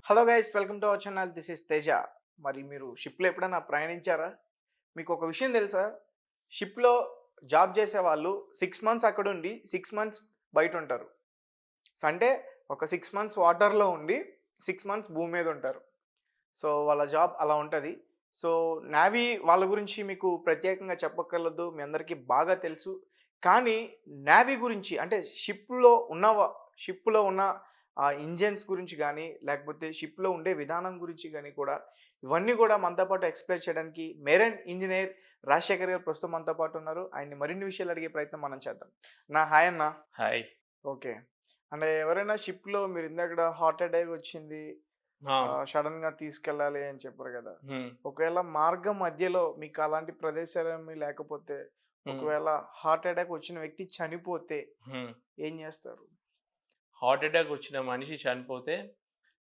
Hello guys, welcome to our channel. This is Teja. మరి మీరు షిప్‌లో ఎప్పుడైనా ప్రయాణించారా? మీకు ఒక విషయం తెలుసా? షిప్‌లో జాబ్ చేసేవాళ్ళు 6 మంత్స్ అక్కడుండి, 6 మంత్స్ బయటుంటారు. అంటే ఒక 6 మంత్స్ వాటర్‌లో ఉండి, 6 మంత్స్ భూమి మీద ఉంటారు. సో, వాళ్ళ జాబ్ అలా ఉంటది. సో, నేవీ వాళ్ళ గురించి మీకు ప్రత్యేకంగా చెప్పక్కర్లేదు. మీ అందరికీ బాగా తెలుసు. కానీ నేవీ గురించి అంటే షిప్‌లో ఉన్న ఇంజిన్స్ గురించి గానీ, లేకపోతే షిప్‌లో ఉండే విధానం గురించి గానీ కూడా, ఇవన్నీ కూడా మనతో పాటు ఎక్స్‌ప్లెయిన్ చేయడానికి మెరైన్ ఇంజినీర్ రాజశేఖర్ గారు ప్రస్తుతం మనతో పాటు ఉన్నారు. ఆయన్ని మరిన్ని విషయాలు అడిగే ప్రయత్నం మనం చేద్దాం. హాయ్ అన్న. హాయ్. ఓకే. అంటే ఎవరైనా షిప్‌లో మీరు ఇందాకడ హార్ట్ అటాక్ వచ్చింది. అవును. సడెన్‌గా తీసుకెళ్ళాలి అని చెప్పారు గదా! హ్మ్. ఒకవేళ మార్గం మధ్యలో మీకు అలాంటి ప్రదేశాలేమి లేకపోతే, హ్మ్. ఒకవేళ హార్ట్ అటాక్ వచ్చిన వ్యక్తి చనిపోతే హ్మ్. ఏం జేస్తారు? హార్ట్ అటాక్ వచ్చిన మనిషి చనిపోతే,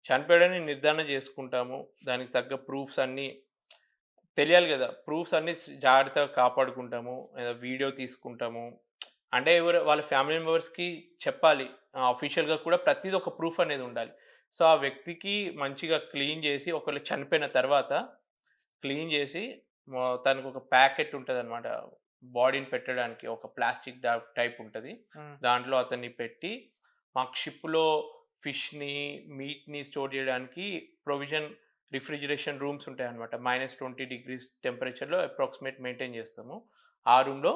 చనిపోయాడని నిర్ధారణ చేసుకుంటాము. దానికి తగ్గ ప్రూఫ్స్ అన్నీ తెలియాలి గదా! ప్రూఫ్స్ అన్నీ జాగ్రత్తగా కాపాడుకుంటాము. వీడియో తీసుకుంటాము. అంటే వాళ్ళ ఫ్యామిలీ మెంబర్స్‌కి చెప్పాలి. అఫీషియల్‌గా కూడా ప్రతీది ఒక ప్రూఫ్ అనేది ఉండాలి. సో, ఆ వ్యక్తికి మంచిగా క్లీన్ జేసి ఒకవేళ చనిపోయిన తర్వాత క్లీన్ జేసి తనకొక ప్యాకెట్ ఉంటదనమాట. బాడీని పెట్టడానికి ఒక ప్లాస్టిక్ టైప్ ఉంటది. హ్మ్. దాంట్లో అతన్ని పెట్టి, మాకు షిప్‌లో ఫిష్‌ని, మీట్‌ని స్టోర్ జేయడానికి ప్రొవిజన్ రిఫ్రిజిరేషన్ రూమ్స్ ఉంటాయన్నమాట. -20 టెంపరేచర్‌లో అప్రాక్సిమేట్ మెయింటైన్ జేస్తాము. ఆ రూమ్‌లో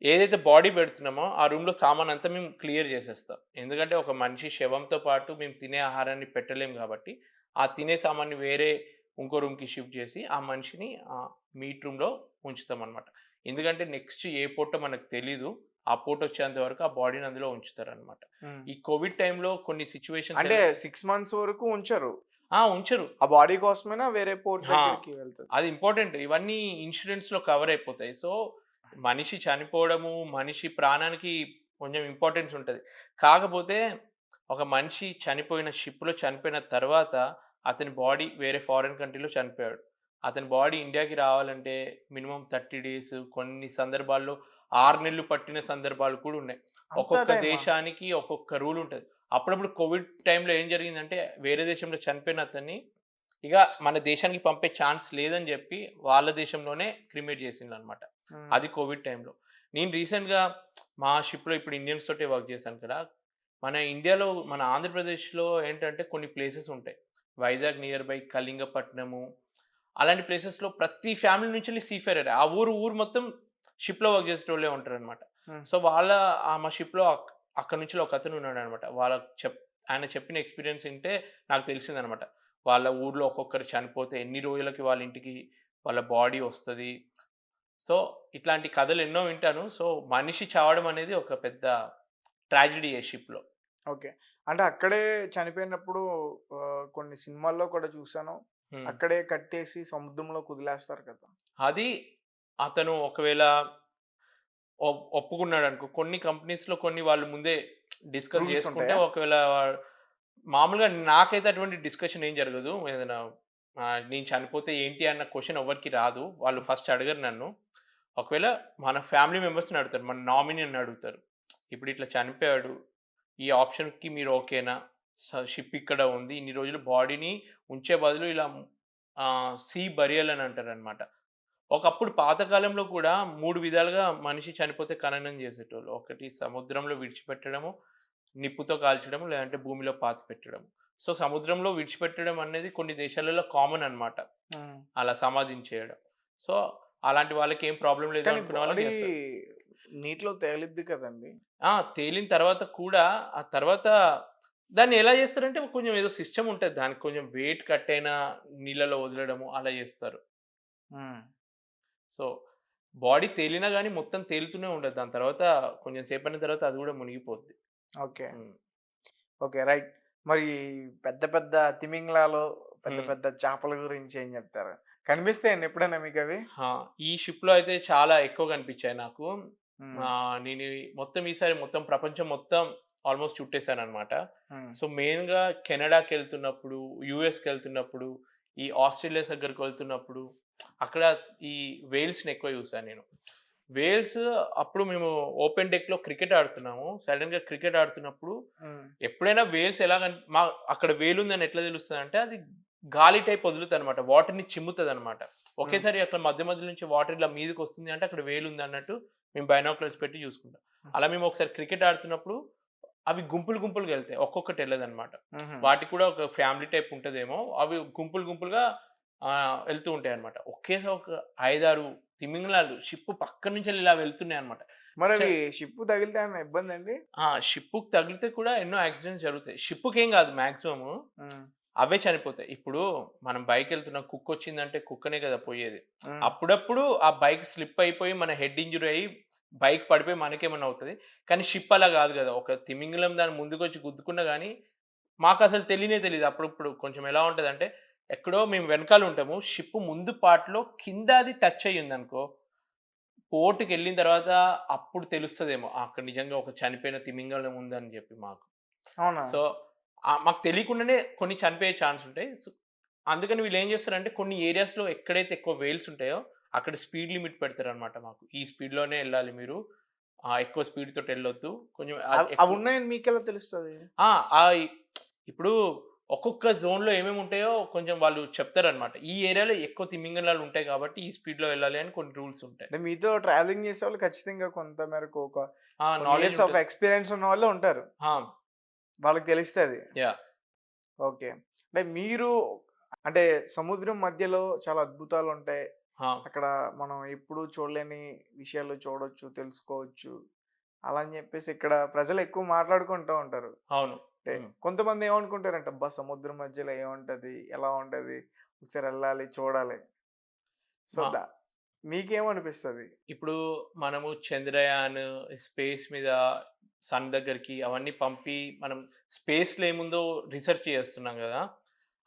ఏదైతే బాడీ పెడుతున్నామో, ఆ రూమ్‌లో సామానంతా మేము క్లియర్ జేసేస్తాం. ఎందుకంటే, ఒక మనిషి శవంతో పాటు మేము తినే ఆహారాన్ని పెట్టలేము గాబట్టి, ఆ తినే సామాన్ని వేరే ఇంకో రూమ్‌కి షిఫ్ట్ జేసి, ఆ మనిషిని మీట్ రూమ్‌లో ఉంచుతామనమాట. ఎందుకంటే, నెక్స్ట్ ఏ పూటో మనకు తెలీదు. ఆ పూటొచ్చేంత వరకు ఆ బాడీని అందులో ఉంచుతారనమాట. హ్మ్. ఈ కోవిడ్ టైమ్‌లో కొన్ని సిట్యుయేషన్స్ అంటే 6 మంత్స్ వరకు ఉంచరు. ఉంచరు. ఆ బాడీ కోసమైనా వేరే పోర్ట్ ఆ! దగ్గరికి వెళ్తది. అది ఇంపార్టెంట్. ఇవన్నీ ఇన్స్యూరెన్స్‌లో కవర్ అయిపోతాయి. సో, మనిషి చనిపోవడము, మనిషి ప్రాణానికి కొంచెం ఇంపార్టెన్స్ ఉంటది. కాకపోతే ఒక మనిషి చనిపోయిన షిప్‌లో చనిపోయిన తర్వాత అతని బాడీ వేరే ఫారిన్ కంట్రీలో చనిపోయాడు. అతని బాడీ ఇండియాకి రావాలంటే మినిమమ్ 30 డేస్, కొన్ని సందర్భాల్లో 6 నెలలు పట్టిన సందర్భాలు కూడా ఉన్నాయి. అంత ఒక్కొక్క టైమా? దేశానికి ఒక్కొక్క రూల్ ఉంటది. అప్పుడప్పుడు కోవిడ్ టైమ్‌లో ఏం జరిగిందంటే వేరే దేశంలో చనిపోయిన అతన్ని ఇగ మన దేశానికి పంపే ఛాన్స్ లేదని జెప్పి, వాళ్ళ దేశంలోనే క్రిమేట్ జేసిండ్రనమాట. హ్మ్. అది కోవిడ్ టైమ్‌లో. నేను రీసెంట్‌గా మా షిప్‌లో ఇప్పుడు ఇండియన్స్ తోటే వర్క్ జేశాను కదా! మన ఇండియాలో మన ఆంధ్రప్రదేశ్‌లో ఏంటంటే కొన్ని ప్లేసెస్ ఉంటాయి. వైజాగ్ నియర్ బై కళింగపట్నము, అలాంటి ప్లేసెస్‌లో ప్రతి ఫ్యామిలీ నుంచెల్లి సీఫేరరే. ఆ ఊరు మొత్తం షిప్‌లో వర్క్ జేసేటోళ్ళే ఉంటారనమాట. హ్మ్. సో, మా షిప్‌లో అక్కడి నుంచి ఒకతను ఉన్నాడనమాట. ఆయన చెప్పిన ఎక్స్‌పీరియన్స్ ఇంటే నాకు తెలిసిందనమాట. వాళ్ళ ఊర్లో ఒక్కొక్కరు చనిపోతే ఎన్ని రోజులకి వాళ్ళ ఇంటికి వాళ్ళ బాడీ వస్తది. సో, ఇట్లాంటి కథలు ఎన్నో వింటాను. సో, మనిషి చావడం అనేది ఒక పెద్ద ట్రాజెడీయే షిప్‌లో. ఓకే. అంటే అక్కడే చనిపోయినప్పుడు కొన్ని సినిమాల్లో కూడా చూసాను. హ్మ్. అక్కడే కట్టేసి సముద్రంలోకి వదిలేస్తారు కదా! అది అతను ఒకవేళ ఒప్పుకున్నాడనుకో, కొన్ని కంపెనీస్‌లో కొన్ని వాళ్ళు ముందే డిస్కస్ రూల్స్ జేసుకుంటే ఉంటాయా? ఒకవేళ మామూలుగా నాకైతే అటువంటి డిస్కషన్ ఏం జరగదు. ఏదైనా నేను చనిపోతే ఏంటి అన్న క్వెషన్ ఎవ్వరికీ రాదు. వాళ్ళు ఫస్ట్ అడగరు నన్ను. ఒకవేళ మన ఫ్యామిలీ మెంబర్స్‌ని అడుగుతారు. మన నామినీని అడుగుతారు. ఇప్పుడు ఇట్లా చనిపోయాడు. ఈ ఆప్షన్‌కి మీరు ఓకేనా? షిప్ ఇక్కడ ఉంది. ఇన్ని రోజులు బాడీని ఉంచే బదులు ఇలా సీ బరియల్ అని అంటారనమాట. ఒకప్పుడు పాతకాలంలో కూడా 3 విధాలుగా మనిషి చనిపోతే ఖననం చేసేటోళ్ళు. ఒకటి సముద్రంలో విడిచిపెట్టడము, నిప్పుతో కాల్చడము, లేదంటే భూమిలో పాతిపెట్టడము. సో, సముద్రంలో విడిచిపెట్టడం అనేది కొన్ని దేశాలలో కామన్ అన్నమాట. హ్మ్. అలా సమాధిని చేయడం. సో, అలాంటి వాళ్ళకి ఏం ప్రాబ్లమ్ లేదు కానీ అనుకునే వాళ్ళకి బాడీ చేస్తారు. నీటిలో తేలిద్ది కదండీ! తేలిన తర్వాత కూడా ఆ తర్వాత దాన్ని ఎలా చేస్తారంటే కొంచెం ఏదో సిస్టమ్ ఉంటది. దానికి కొంచెం వెయిట్ కట్టైన నీళ్ళలో వదలడము అలా చేస్తారు. హ్మ్. సో, బాడీ తేలినా గాని మొత్తం తేలుతూనే ఉంటది. దాని తర్వాత కొంచెం సేపయిన తర్వాత అది గూడా మునిగిపోద్ది. ఓకే. హ్మ్. ఓకే. రైట్. మరి పెద్ద పెద్ద తిమింగలాలు, పెద్ద హ్మ్. పెద్ద చేపల గురించి ఏం చెప్తారు? కనిపిస్తాయండి ఎప్పుడైనా మీకవి? ఆ! ఈ షిప్‌లో అయితే చాలా ఎక్కువ కనిపించాయి నాకు. హ్మ్. నేను ఈసారి మొత్తం ప్రపంచం మొత్తం ఆల్‌మోస్ట్ చుట్టేసాననమాట. హ్మ్. సో, మెయిన్‌గా కెనడాకెళ్తున్నప్పుడు, యూఎస్‌కెళ్తున్నప్పుడు, ఈ ఆస్ట్రేలియా దగ్గరికి వెళ్తున్నప్పుడు, అక్కడ ఈ వేల్స్‌ని ఎక్కువ చూసాను నేను. వేల్స్ అప్పుడు మేము ఓపెన్ డెక్‌లో క్రికెట్ ఆడుతున్నాము. సడెన్‌గా క్రికెట్ ఆడుతున్నప్పుడు ఎప్పుడైనా వేల్స్ మా అక్కడ వేలుందని ఎట్లా తెలుస్తదంటే, అది గాలి టైప్ వదులుతదనమాట. వాటర్‌ని చిమ్ముతదనమాట. ఒకేసారి అట్లా మధ్య మధ్యలో నుంచి వాటర్ ఇలా మీదకొస్తుంది అంటే అక్కడ వేలుందన్నట్టు మేము బైనాక్యులర్స్ పెట్టి చూసుకుంటాం. అలా మేము ఒకసారి క్రికెట్ ఆడుతున్నప్పుడు అవి గుంపులు గుంపులుగా ఎళ్తాయి. ఒక్కొక్కటి ఎళ్ళదనమాట. వాటికి కూడా ఒక ఫ్యామిలీ టైప్ ఉంటదేమో. అవి గుంపులు గుంపులుగా ఎళ్తూ ఉంటాయన్నమాట. ఒకేసారి ఒక 5, 6 తిమింగలాలు షిప్ పక్క నుంచెళ్ళి ఇలా వెళ్తున్నాయన్నమాట. మరవి షిప్ తగిలితే ఏమన్నా ఇబ్బందండి? షిప్పుకి తగిలితే కూడా ఎన్నో యాక్సిడెంట్స్ జరుగుతాయి. షిప్పుకేం గాదు మాక్సిమము. అవే చనిపోతాయి. ఇప్పుడు మనం బైకెళ్తున్నాం కుక్కొచ్చిందంటే కుక్కనే గదా పోయేది. అప్పుడప్పుడు ఆ బైక్ స్లిప్ అయిపోయి మన హెడ్ ఇంజ్యూరీ అయ్యి బైక్ పడిపోయి మనకేమన్నా అవుతది. కానీ షిప్ అలా గాదు గదా! ఒక తిమింగలం దాని ముందుకొచ్చి గుద్దుకున్నా గానీ మాకసలు తెలీనే తెలీదు. అప్పుడప్పుడు కొంచెం ఎలా ఉంటదంటే ఎక్కడో మేము వెనకాల ఉంటాము. షిప్ ముందు పార్ట్‌లో కింద అది టచ్ అయ్యిందనుకో, పోర్ట్‌కెళ్ళిన తర్వాత అప్పుడు తెలుస్తదేమో. అక్కడ నిజంగా ఒక చనిపోయిన తిమింగలం ఉందని జెప్పి మాకు. అవునా? సో, మాకు తెలియకుండానే కొన్ని చనిపోయే ఛాన్స్ ఉంటాయి. అందుకని వీళ్ళేం జేస్తారంటే కొన్ని ఏరియాస్‌లో ఎక్కడైతే ఎక్కువ వేల్స్ ఉంటాయో అక్కడ స్పీడ్ లిమిట్ పెడతారనమాట మాకు. ఈ స్పీడ్‌లోనే ఎళ్ళాలి మీరు. ఎక్కువ స్పీడ్ తోటెళ్ళొద్దు. కొంచెం ఎక్కువ అవున్నాయని మీకెలా తెలుస్తది? ఆ! ఆహ్, ఇప్పుడు ఒక్కొక్క జోన్‌లో ఏమేమి ఉంటాయో కొంచెం వాళ్ళు చెప్తారనమాట. ఈ ఏరియాలో ఎక్కువ తిమింగలాలు ఉంటాయి కాబట్టి ఈ స్పీడ్‌లో వెళ్ళాలి అని కొన్ని రూల్స్ ఉంటాయి. అంటే మీతో ట్రావెలింగ్ చేసేవాళ్ళు ఖచ్చితంగా కొంత మేరకు కొన్ని నాలెడ్జ్ ఇయర్స్ ఆఫ్ ఉంటది. ఎక్స్‌పీరియన్స్ ఉన్నవాళ్ళే ఉంటారు. ఆ! వాళ్ళకి తెలుస్తది. యాహ్! ఓకే. అంటే మీరు అంటే సముద్రం మధ్యలో చాలా అద్భుతాలుంటాయి. ఆ! అక్కడ మనం ఎప్పుడూ చూడలేని విషయాలు చూడొచ్చు, తెలుసుకోవచ్చు. అలా అని జెప్పేసి ఇక్కడ ప్రజలు ఎక్కువ మాట్లాడుకుంటూ ఉంటారు. అవును. అంటే హ్మ్. కొంతమంది ఏమనుకుంటారంటే, అబ్బా! సముద్రం మధ్యలో ఏముంటది? ఎలా ఉంటది? ఒకసారి ఎళ్ళాలి, చూడాలి. సో, మా మీకేమనిపిస్తది? ఇప్పుడు మనము చంద్రయాన్, స్పేస్ మీద సన్ దగ్గరికి అవన్నీ పంపి మనం స్పేస్‌లో ఏముందో రిసర్చ్ చేస్తున్నాం గదా!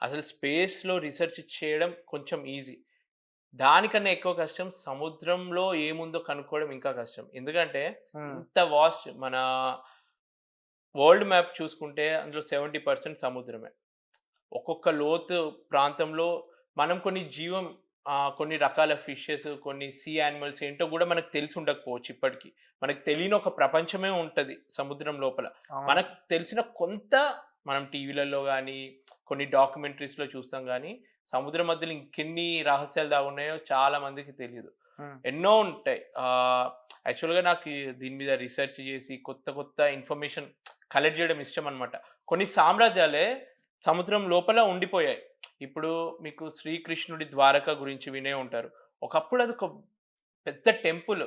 అసలు స్పేస్‌లో రిసర్చ్ చేయడం కొంచెం ఈజీ. దానికన్నా ఎక్కువ కష్టం సముద్రంలో ఏముందో కనుక్కోవడం ఇంకా కష్టం. ఎందుకంటే హ్మ్. ఇంత వాస్ట్ మన వరల్డ్ మ్యాప్ చూసుకుంటే అందులో 70% సముద్రమే. ఒక్కొక్క లోతు ప్రాంతంలో మనం కొన్ని రకాల ఫిషెస్, కొన్ని సీ యానిమల్స్ ఏంటో గూడా మనకు తెలిసి ఉండకపోవచ్చు ఇప్పటికి. మనకు తెలియని ఒక ప్రపంచమే ఉంటది సముద్రం లోపల. అవును. మనకు తెలిసిన కొంత మనం టీవీలలో గానీ, కొన్ని డాక్యుమెంటరీస్‌లో చూస్తాం గానీ, సముద్రం మధ్యలో ఇంకెన్ని రహస్యాలు దాగున్నాయో చాలా మందికి తెలీదు. హ్మ్. ఎన్నో ఉంటాయి. యాక్చువల్‌గా నాకు దీని మీద రిసర్చ్ చేసి కొత్త కొత్త ఇన్ఫర్మేషన్ కలెక్ట్ చేయడం ఇష్టమనమాట. కొన్ని సామ్రాజ్యాలే సముద్రం లోపల ఉండిపోయాయి. ఇప్పుడు మీకు శ్రీకృష్ణుడి ద్వారక గురించి వినే ఉంటారు. ఒకప్పుడు అదొక పెద్ద టెంపుల్.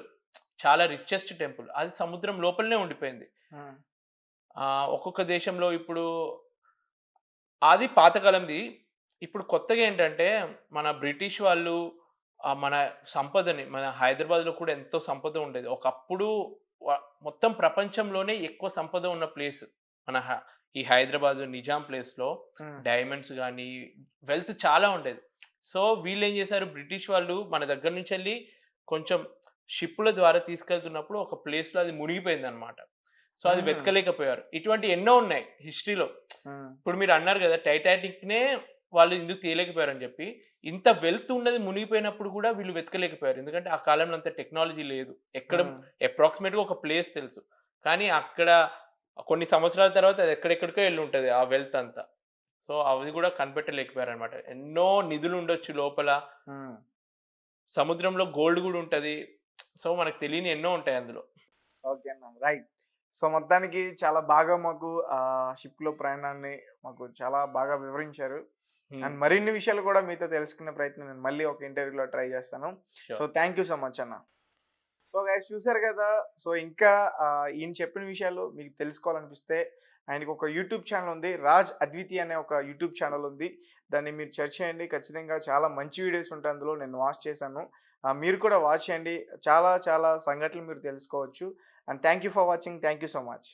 చాలా రిచెస్ట్ టెంపుల్. అది సముద్రం లోపలనే ఉండిపోయింది. హ్మ్. ఒక్కొక్క దేశంలో ఇప్పుడు అది పాతకాలంది. ఇప్పుడు కొత్తగా ఏంటంటే మన బ్రిటిష్ వాళ్ళు మన సంపదని మన హైదరాబాద్‌లో కూడా ఎంతో సంపద ఉండేది. ఒకప్పుడు వ మొత్తం ప్రపంచంలోనే ఎక్కువ సంపద ఉన్న ప్లేస్ మన ఈ హైదరాబాద్ నిజాం ప్లేస్‌లో హ్మ్. డైమండ్స్ గాని, వెల్త్ చాలా ఉండేది. సో, వీళ్ళేం చేశారు బ్రిటిష్ వాళ్ళు మన దగ్గర నుంచెళ్ళి కొంచెం షిప్పుల ద్వారా తీసుకెళ్తున్నప్పుడు ఒక ప్లేస్‌లో అది మునిగిపోయిందన్నమాట. సో, అది హుహు. వెతకలేకపోయారు. ఇటువంటివి ఎన్నో ఉన్నాయి హిస్టరీలో. హ్మ్. ఇప్పుడు మీరన్నారు గదా! టైటానిక్‌నే వాళ్ళు ఎందుకు తీయలేకపోయారని జెప్పి. ఇంత వెల్త్ ఉన్నది మునిగిపోయినప్పుడు గూడా వీళ్ళు వెతకలేకపోయారు. ఎందుకంటే ఆ కాలంలో అంత టెక్నాలజీ లేదు. ఎక్కడ హ్మ్. అప్రాక్సిమేట్‌గా ఒక ప్లేస్ తెలుసు. కానీ అక్కడ కొన్ని సంవత్సరాల తర్వాత అది ఎక్కడెక్కడికో ఎళ్ళుంటది ఆ వెల్త్ అంతా. సో, అవి గూడా కనిపెట్టలేకపోయారనమాట. ఎన్నో నిధులుండొచ్చు లోపల. హ్మ్. సముద్రంలో గోల్డ్ గూడా ఉంటది. సో, మనకు తెలియనియి ఎన్నో ఉంటాయి అందులో. ఓకే అన్న. రైట్. సో, మొత్తానికి చాలా బాగా మాకు షిప్‌లో ప్రయాణాన్ని మాకు చాలా బాగా వివరించారు. హ్మ్. అండ్ మరిన్ని విషయాలు కూడా మీతో తెలుసుకునే ప్రయత్నం నేను మళ్ళీ ఒక ఇంటర్వ్యూలో ట్రై చేస్తాను. So, sure. Thank you so much అన్న. సో, గైస్ చూసారు కదా! సో, ఇంకా ఈయన చెప్పిన విషయాలు మీకు తెలుసుకోవాలనిపిస్తే ఆయనకి ఒక యూట్యూబ్ ఛానెల్ ఉంది. 'రాజ్ అద్వితి' అనే ఒక యూట్యూబ్ ఛానెల్ ఉంది. దాన్ని మీరు సెర్చ్ చేయండి. ఖచ్చితంగా చాలా మంచి వీడియోస్ ఉంటాయి అందులో. నేను వాచ్ చేశాను. మీరు కూడా వాచ్ చేయండి. చాలా చాలా సంఘటనలు మీరు తెలుసుకోవచ్చు. And thank you for watching. Thank you so much.